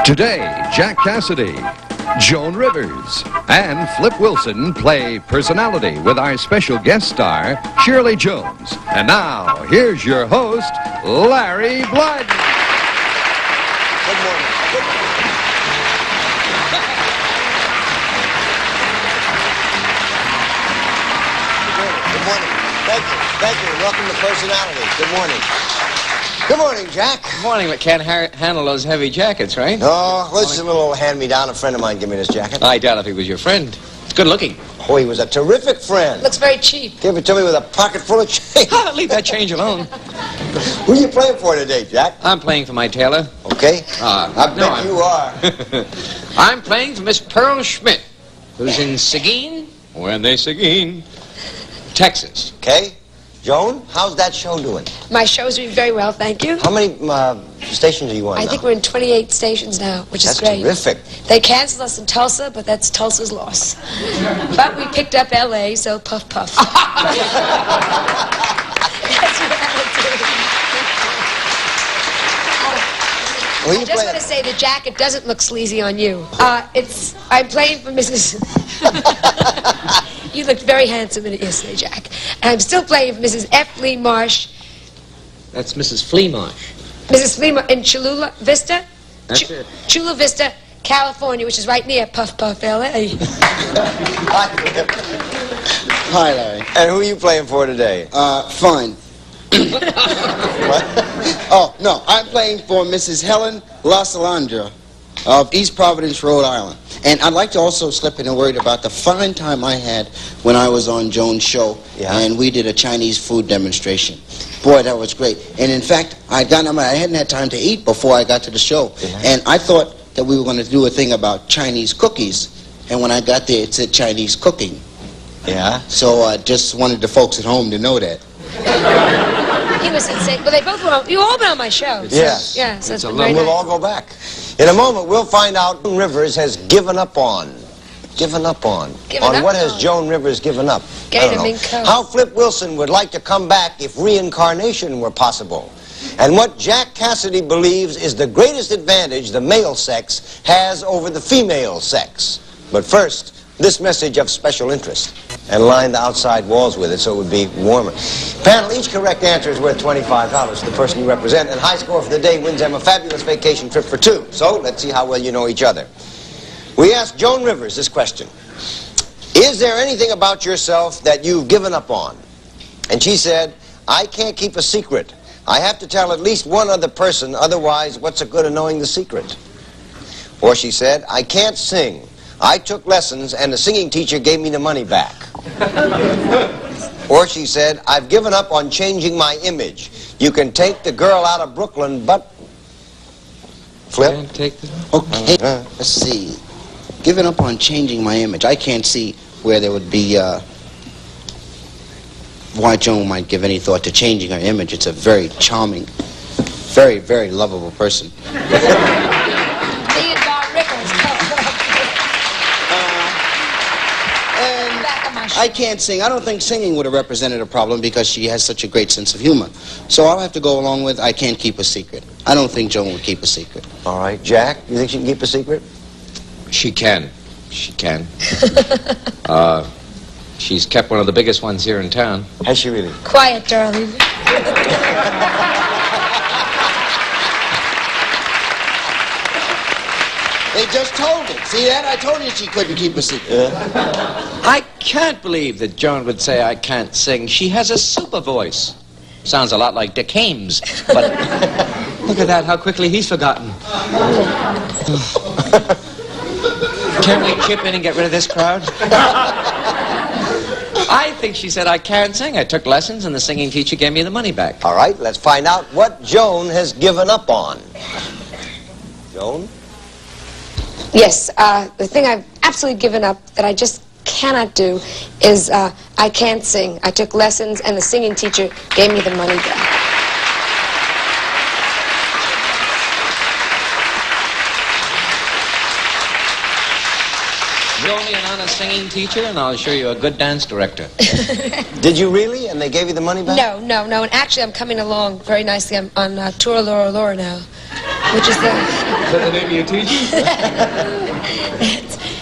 Today, Jack Cassidy, Joan Rivers, and Flip Wilson play personality with our special guest star, Shirley Jones. And now, here's your host, Larry Blood. Good morning. Good morning. Thank you. Welcome to Personality. Good morning. Good morning, Jack. Good morning, but can't handle those heavy jackets, right? Oh, this is a little hand-me-down. A friend of mine gave me this jacket. I doubt if he was your friend. It's good looking. Oh, he was a terrific friend. Looks very cheap. Gave it to me with a pocket full of change. Leave that change alone. Who are you playing for today, Jack? I'm playing for my tailor. Okay. I bet you are. I'm playing for Miss Pearl Schmidt, who's in Seguin, when they Seguin, Texas. Okay. Joan, how's that show doing? My show's doing very well, thank you. How many stations are you on I now? think we're in 28 stations now, which is great. That's terrific. They canceled us in Tulsa, but that's Tulsa's loss. But we picked up L.A., so puff, puff. That's reality. I just want to say the jacket doesn't look sleazy on you. I'm playing for Mrs. You looked very handsome in it yesterday, Jack. And I'm still playing for Mrs. F. Lee Marsh. That's Mrs. Flea Marsh. Mrs. Flea Marsh in Cholula Vista? That's it. Chula Vista, California, which is right near Puff Puff, L.A. Hi, Larry. And who are you playing for today? Fine. What? Oh, no, I'm playing for Mrs. Helen LaSalandra of East Providence, Rhode Island. And I'd like to also slip in a word about the fine time I had when I was on Joan's show, and we did a Chinese food demonstration. Boy, that was great. And in fact, I hadn't had time to eat before I got to the show. And I thought that we were going to do a thing about Chinese cookies. And when I got there, it said Chinese cooking. Yeah? So I just wanted the folks at home to know that. He was insane. Well, they both were on. You all been on my show. Yes. Yeah, so it's been Then very we'll nice. all go back. In a moment, we'll find out Joan Rivers has given up on. Given up on. Given up what has on? Joan Rivers given up? Getting I don't a know. mink coat. How Flip Wilson would like to come back if reincarnation were possible. And what Jack Cassidy believes is the greatest advantage the male sex has over the female sex. But first, this message of special interest. And line the outside walls with it so it would be warmer. Panel, each correct answer is worth $25 to the person you represent, and high score for the day wins them a fabulous vacation trip for two. So, let's see how well you know each other. We asked Joan Rivers this question. Is there anything about yourself that you've given up on? And she said, I can't keep a secret. I have to tell at least one other person, otherwise what's the good of knowing the secret? Or she said, I can't sing. I took lessons and the singing teacher gave me the money back. Or she said, I've given up on changing my image. You can take the girl out of Brooklyn, but... Flip? Can't take the... Okay, let's see. Giving up on changing my image. I can't see where there would be, why Joan might give any thought to changing her image. It's a very charming, very, very lovable person. Me and Bob Rickles. Back on my show. I can't sing. I don't think singing would have represented a problem because she has such a great sense of humor. So I'll have to go along with I can't keep a secret. I don't think Joan would keep a secret. All right. Jack, you think she can keep a secret? She can. She can. She's kept one of the biggest ones here in town. Has she really? Quiet, darling. They just told it. See that? I told you she couldn't keep a secret. I can't believe that Joan would say I can't sing. She has a super voice. Sounds a lot like Dick Ames, but look at that, how quickly he's forgotten. Can't we chip in and get rid of this crowd? I think she said I can't sing. I took lessons and the singing teacher gave me the money back. All right, let's find out what Joan has given up on. Joan? Yes, the thing I've absolutely given up that I just cannot do is I can't sing. I took lessons and the singing teacher gave me the money back. You're only an honest singing teacher, and I'll show you a good dance director. Did you really? And they gave you the money back? No. And actually, I'm coming along very nicely. I'm on tour Laura now. which is the... Is that the name of your teacher?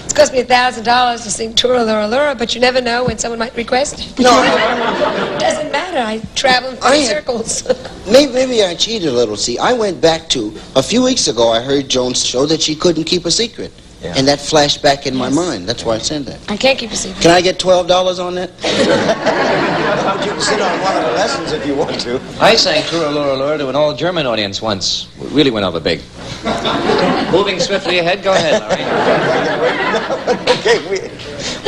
It's cost me $1,000 to sing Turalura Lura, but you never know when someone might request it. No, It doesn't matter. I travel in three circles. maybe I cheated a little. See, I went back to, a few weeks ago, I heard Jones show that she couldn't keep a secret. Yeah. And that flashed back in my mind. That's why I said that. I can't keep a secret. Can I get $12 on that? You can sit on one of the lessons if you want to. I sang Turalura Lura to an all-German audience once. We really went over big. Moving swiftly ahead, go ahead, Larry. Okay,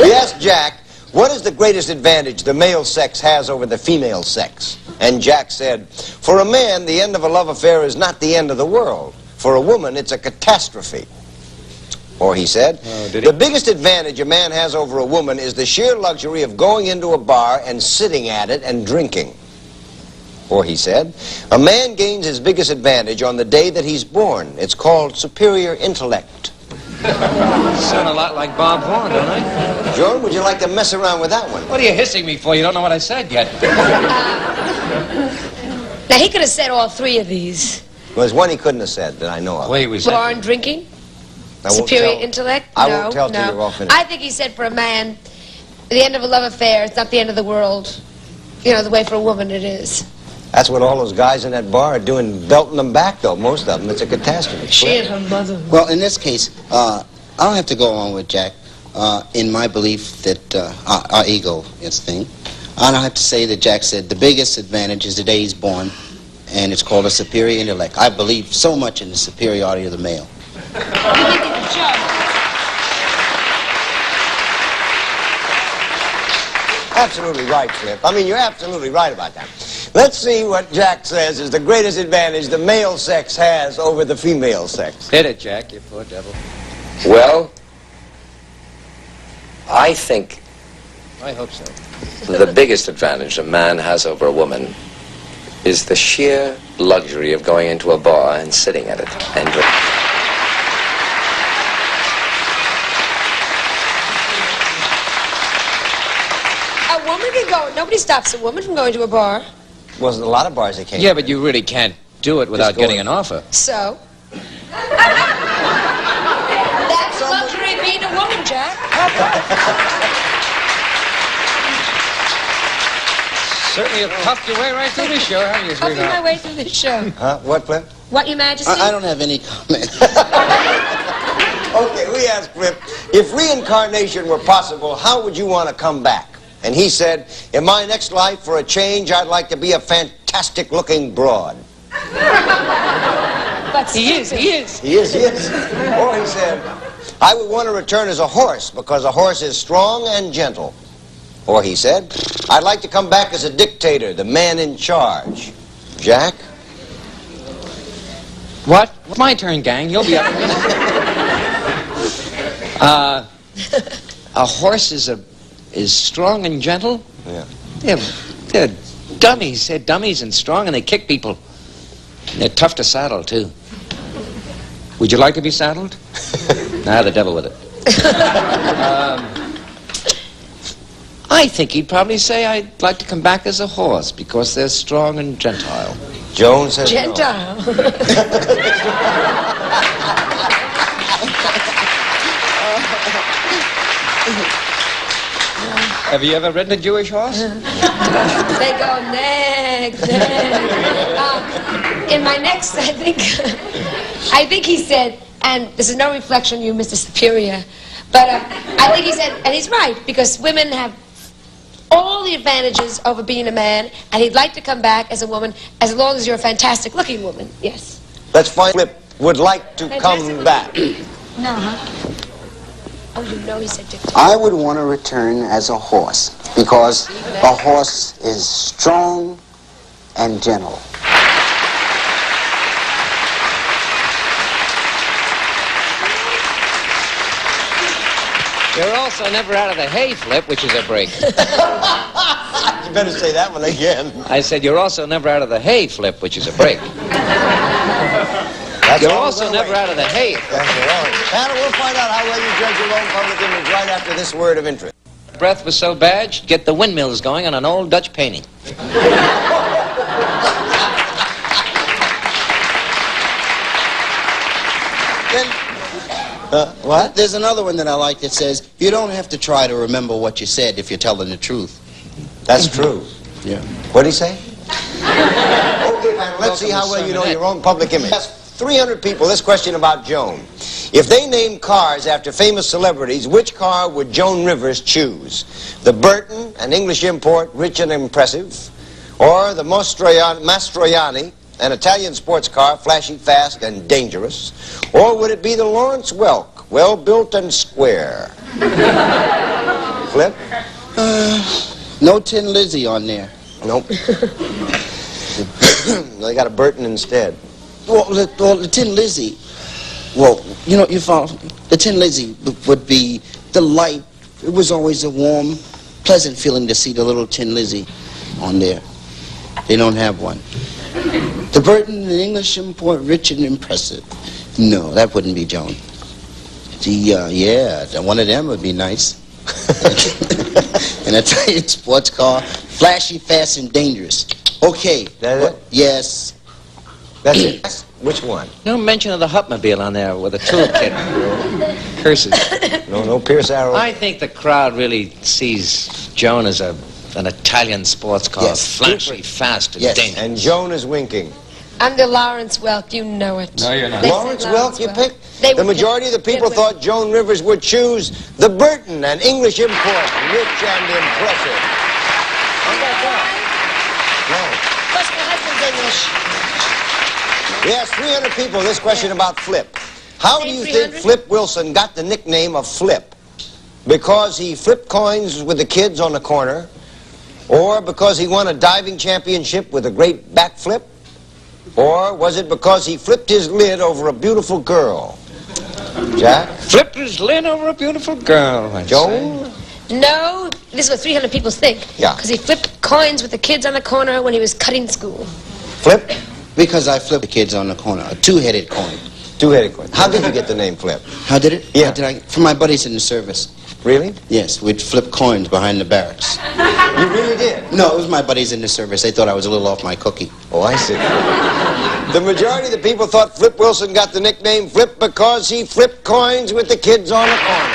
we asked Jack, what is the greatest advantage the male sex has over the female sex? And Jack said, for a man, the end of a love affair is not the end of the world. For a woman, it's a catastrophe. Or he said, the biggest advantage a man has over a woman is the sheer luxury of going into a bar and sitting at it and drinking. Or he said, a man gains his biggest advantage on the day that he's born. It's called superior intellect. Sound a lot like Bob Vaughan, don't I? Joan, would you like to mess around with that one? What are you hissing me for? You don't know what I said yet. Now, he could have said all three of these. Well, there's one he couldn't have said that I know of. Wait, we said... Bar and drinking? I won't Superior tell. intellect? I No, won't tell till no. you're all finished. I think he said for a man, the end of a love affair is not the end of the world. You know, the way for a woman it is. That's what all those guys in that bar are doing, belting them back, though, most of them. It's a catastrophe. She and her mother. Well, in this case, I'll have to go along with Jack in my belief that our ego is thing. I'll have to say that Jack said the biggest advantage is the day he's born, and it's called a superior intellect. I believe so much in the superiority of the male. Absolutely right, Flip. I mean, you're absolutely right about that. Let's see what Jack says is the greatest advantage the male sex has over the female sex. Hit it, Jack, you poor devil. Well, I think I hope so. the biggest advantage a man has over a woman is the sheer luxury of going into a bar and sitting at it and drinking. A woman can go. Nobody stops a woman from going to a bar. Wasn't a lot of bars that came. Yeah, but you really can't do it without Just go getting in. an offer. So? That's the luxury of being a woman, Jack. Certainly have puffed your way right through this show, haven't you, Puffing my sweetheart? way through this show. Huh? What, Flip? What, Your Majesty? I don't have any comment. Okay, we asked Flip, if reincarnation were possible, how would you want to come back? And he said, in my next life, for a change, I'd like to be a fantastic-looking broad. But He is. He is. Or he said, I would want to return as a horse, because a horse is strong and gentle. Or he said, I'd like to come back as a dictator, the man in charge. Jack? What? My turn, gang. You'll be up in a minute. A horse is strong and gentle? Yeah. They're dummies. They're dummies and strong, and they kick people. And they're tough to saddle, too. Would you like to be saddled? Nah, the devil with it. I think he'd probably say I'd like to come back as a horse because they're strong and gentile. Joan says no. Gentile. Have you ever ridden a Jewish horse? They go nag, nag. In my next, I think he said, and this is no reflection on you, Mr. Superior, but I think he said, and he's right, because women have all the advantages over being a man, and he'd like to come back as a woman, as long as you're a fantastic-looking woman. Yes. Let's find Flip would like to come Fantastic. back. No, huh? Oh, you know he said dictator. I would want to return as a horse because a horse is strong and gentle. You're also never out of the hay, Flip, which is a break. You better say that one again. I said you're also never out of the hay, Flip, which is a break. That's You're all also we're never waiting. out of the hay. That's all. Anna, we'll find out how well you judge your own public image right after this word of interest. Breath was so bad, she'd get the windmills going on an old Dutch painting. Then, What? there's another one that I like that says, you don't have to try to remember what you said if you're telling the truth. That's true. Yeah. What'd he say? Okay, man, let's see how well you know your own public image. 300 people, this question about Joan. If they named cars after famous celebrities, which car would Joan Rivers choose? The Burton, an English import, rich and impressive, or the Mastroianni, an Italian sports car, flashy, fast, and dangerous, or would it be the Lawrence Welk, well-built and square? Flip? No Tin Lizzy on there. Nope. They got a Burton instead. Well, the Tin Lizzy, well, you know, you follow, the Tin Lizzy would be the light. It was always a warm, pleasant feeling to see the little Tin Lizzy on there. They don't have one. The Burton, an English import, rich and impressive. No, that wouldn't be Joan. Yeah, one of them would be nice. An Italian sports car, flashy, fast, and dangerous. Okay. That's it? Yes. That's it. Which one? No mention of the Hupmobile on there with a toolkit. Curses. No Pierce Arrow. I think the crowd really sees Joan as an Italian sports car, Yes. flashy, fast, and Yes. dangerous. And Joan is winking. Under Lawrence Welk, you know it. No, you're not. They said Lawrence Welk, you picked? They The would majority of the pick- people get away. thought Joan Rivers would choose the Burton, an English import, rich and impressive. How about that? Plus, my husband's English. No. We asked 300 people this question about Flip. How do you think 300? Flip Wilson got the nickname of Flip? Because he flipped coins with the kids on the corner? Or because he won a diving championship with a great backflip? Or was it because he flipped his lid over a beautiful girl? Jack? Flipped his lid over a beautiful girl. I'd Joan? No, this is what 300 people think. Yeah. Because he flipped coins with the kids on the corner when he was cutting school. Flip? Because I flipped the kids on the corner, a two-headed coin. Two-headed coin. How did you get the name Flip? How did it? Yeah. How did I? From my buddies in the service. Really? Yes, we'd flip coins behind the barracks. You really did? No, it was my buddies in the service. They thought I was a little off my cookie. Oh, I see. The majority of the people thought Flip Wilson got the nickname Flip because he flipped coins with the kids on the corner.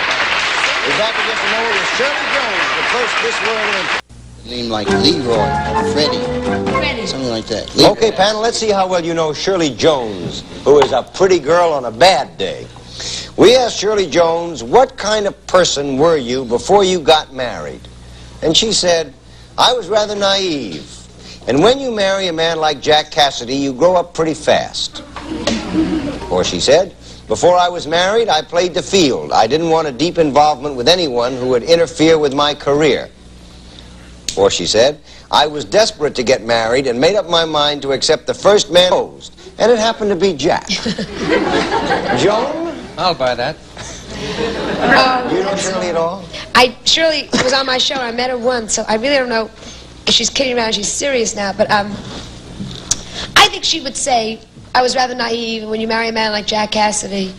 We're back against the moment with Shirley Jones, the first Miss World Olympic. Name like Leroy, Freddie, Freddie. something like that. Leroy. Okay, panel, let's see how well you know Shirley Jones, who is a pretty girl on a bad day. We asked Shirley Jones, what kind of person were you before you got married? And she said, I was rather naive. And when you marry a man like Jack Cassidy, you grow up pretty fast. Or she said, before I was married, I played the field. I didn't want a deep involvement with anyone who would interfere with my career. Or she said, I was desperate to get married and made up my mind to accept the first man proposed. And it happened to be Jack. Joan? I'll buy that. You know Shirley at all? Shirley was on my show. I met her once, so I really don't know if she's kidding around. She's serious now, but I think she would say I was rather naive. And when you marry a man like Jack Cassidy,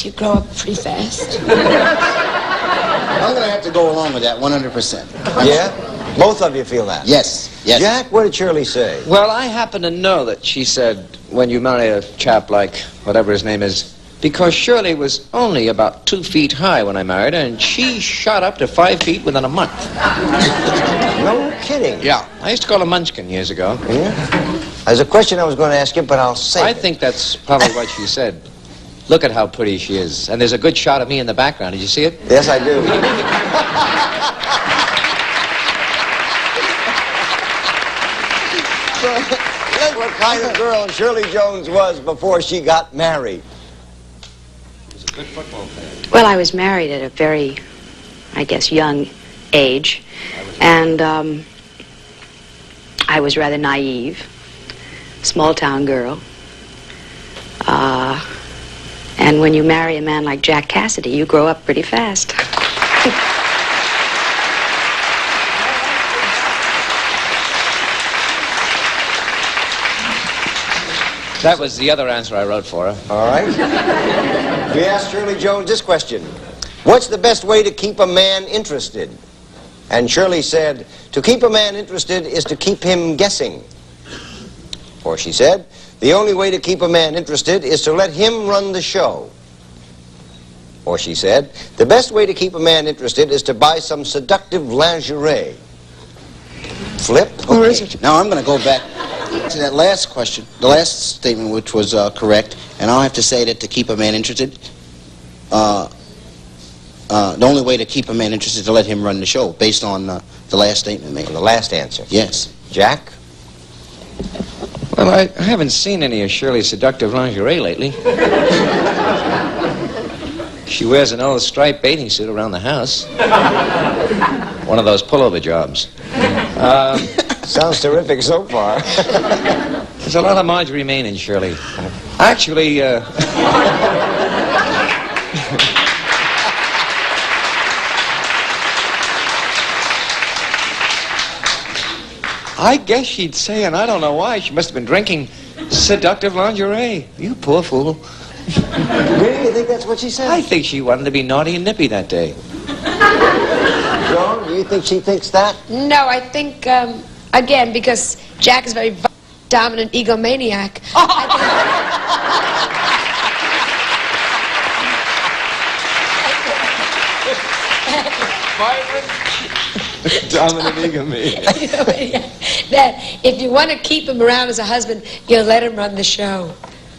you grow up pretty fast. I'm going to have to go along with that 100%. Yeah? Both of you feel that? Yes, yes. Jack, what did Shirley say? Well, I happen to know that she said, when you marry a chap like whatever his name is, because Shirley was only about 2 feet high when I married her, and she shot up to 5 feet within a month. No kidding. Yeah. I used to call her Munchkin years ago. Yeah? There's a question I was going to ask you, but I'll save I it. think that's probably what she said. Look at how pretty she is. And there's a good shot of me in the background. Did you see it? Yes, I do. Look what kind of girl Shirley Jones was before she got married. Well, I was married at a very, I guess, young age, and I was rather naive, small-town girl. And when you marry a man like Jack Cassidy, you grow up pretty fast. That was the other answer I wrote for her. All right. We asked Shirley Jones this question. What's the best way to keep a man interested? And Shirley said, to keep a man interested is to keep him guessing. Or she said, the only way to keep a man interested is to let him run the show. Or she said, the best way to keep a man interested is to buy some seductive lingerie. Flip? Okay. Where is it? Now I'm going to go back to that last question, the last statement, which was correct, and I'll have to say that to keep a man interested, the only way to keep a man interested is to let him run the show, based on the last statement made. The last answer. Yes. Jack? Well, I haven't seen any of Shirley's seductive lingerie lately. She wears an old striped bathing suit around the house. One of those pullover jobs. Sounds terrific so far. There's a lot of Marjorie Main in Shirley. Actually, I guess she'd say, and I don't know why, she must have been drinking seductive lingerie. You poor fool. Really? You think that's what she said? I think she wanted to be naughty and nippy that day. Joan, do you think she thinks that? No, I think, again, because Jack is a very dominant egomaniac. Dominant egomaniac. That if you want to keep him around as a husband, you let him run the show.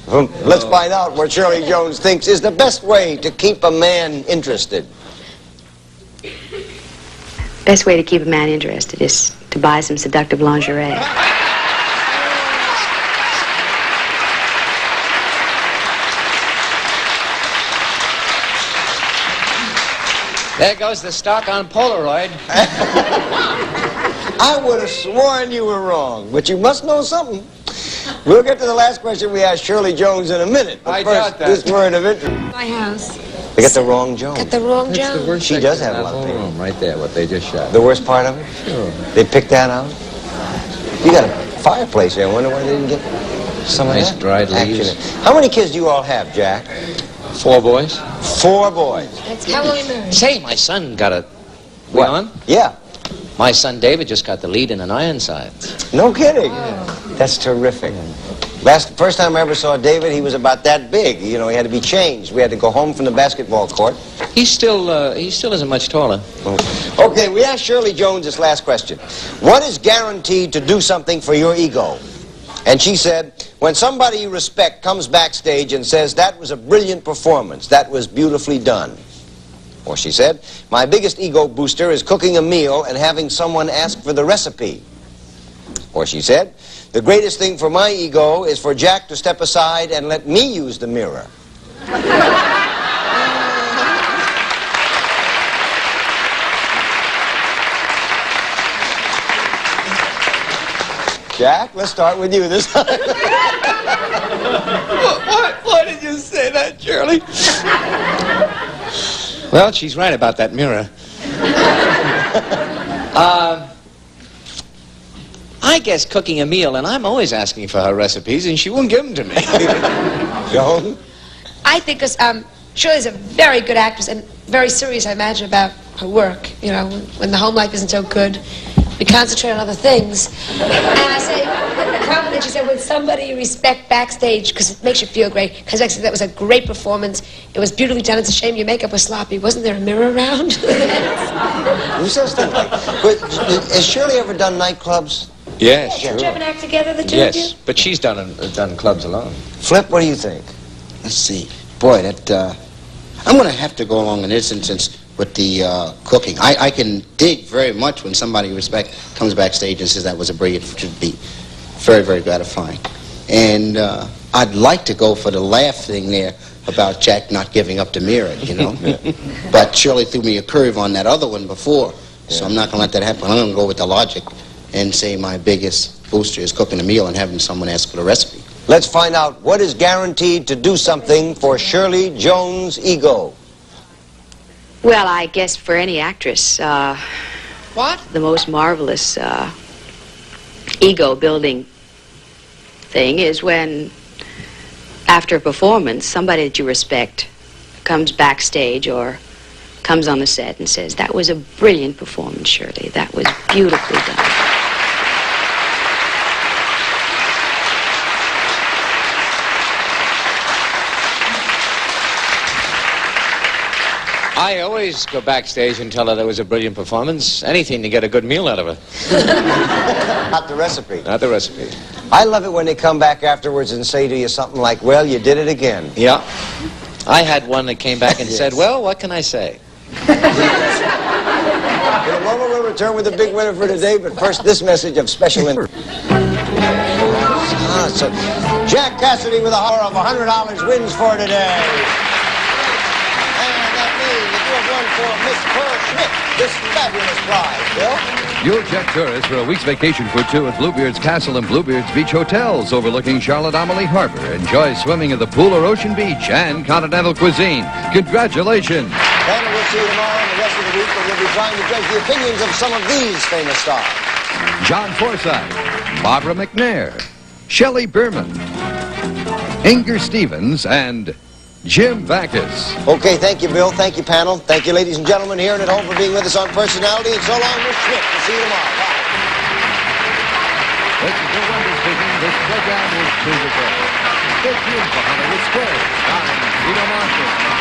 Let's find out what Shirley Jones thinks is the best way to keep a man interested. Best way to keep a man interested is to buy some seductive lingerie. There goes the stock on Polaroid. I would have sworn you were wrong, but you must know something. We'll get to the last question we asked Shirley Jones in a minute. But I first, doubt that. this word of interest. My house. They got the wrong Jones. Got the wrong That's the Jones. worst She section does have in a that lot of whole people. room right there, what they just shot. The worst part of it? Sure. They picked that out? You got a fireplace there. I wonder why they didn't get some Nice of that dried leaves. action. How many kids do you all have, Jack? 4 boys. 4 boys. That's how long you married. Say, my son got a... We What? on? Yeah. My son David just got the lead in an Ironsides. No kidding. That's terrific. First time I ever saw David, he was about that big. You know, he had to be changed. We had to go home from the basketball court. He still isn't much taller. Okay, we asked Shirley Jones this last question. What is guaranteed to do something for your ego? And she said, when somebody you respect comes backstage and says, that was a brilliant performance, that was beautifully done. Or she said, my biggest ego booster is cooking a meal and having someone ask for the recipe. Or she said, the greatest thing for my ego is for Jack to step aside and let me use the mirror. Jack, let's start with you this time. Why did you say that, Shirley? Well, she's right about that mirror. I guess cooking a meal, and I'm always asking for her recipes, and she won't give them to me. Joan? I think Shirley's a very good actress and very serious, I imagine, about her work. You know, when the home life isn't so good, we concentrate on other things. And I say, the compliment, she said, when somebody you respect backstage, because it makes you feel great, because actually that was a great performance. It was beautifully done. It's a shame your makeup was sloppy. Wasn't there a mirror around? Who says things like that? But has Shirley ever done nightclubs? Yes, Did you have an act together, the two of you? Yes, but she's done clubs alone. Flip, what do you think? Let's see. Boy, that, I'm going to have to go along in this instance with the cooking. I can dig very much when somebody you respect comes backstage and says that was a brilliant, should be very, very gratifying. And I'd like to go for the laugh thing there about Jack not giving up the mirror, you know. But Shirley threw me a curve on that other one before, so I'm not going to let that happen. I'm going to go with the logic and say my biggest booster is cooking a meal and having someone ask for the recipe. Let's find out what is guaranteed to do something for Shirley Jones' ego. Well, I guess for any actress, What? the most marvelous ego-building thing is when, after a performance, somebody that you respect comes backstage or comes on the set and says, that was a brilliant performance, Shirley. That was beautifully done. I always go backstage and tell her that was a brilliant performance. Anything to get a good meal out of her. Not the recipe. Not the recipe. I love it when they come back afterwards and say to you something like, well, you did it again. Yeah. I had one that came back and said, well, what can I say? In a moment, we'll return with a big winner for today, but first, this message of special interest. So Jack Cassidy with a horror of $100 wins for today. And that means that you have won for Miss Pearl Schmidt this fabulous prize, Bill. You'll jet tourists for a week's vacation for two at Bluebeard's Castle and Bluebeard's Beach Hotels overlooking Charlotte Amalie Harbor. Enjoy swimming at the pool or ocean beach and continental cuisine. Congratulations. And we'll see you tomorrow and the rest of the week when we'll be trying to judge the opinions of some of these famous stars. John Forsythe, Barbara McNair, Shelley Berman, Inger Stevens, and Jim Backus. Okay, thank you, Bill. Thank you, panel. Thank you, ladies and gentlemen here and at home for being with us on Personality. And so long, Miss Schmidt. We'll see you tomorrow. Bye. This is Bill Wonder speaking. This program is pre-recorded. Stay tuned for Hollywood Square, starring Vito Marshall.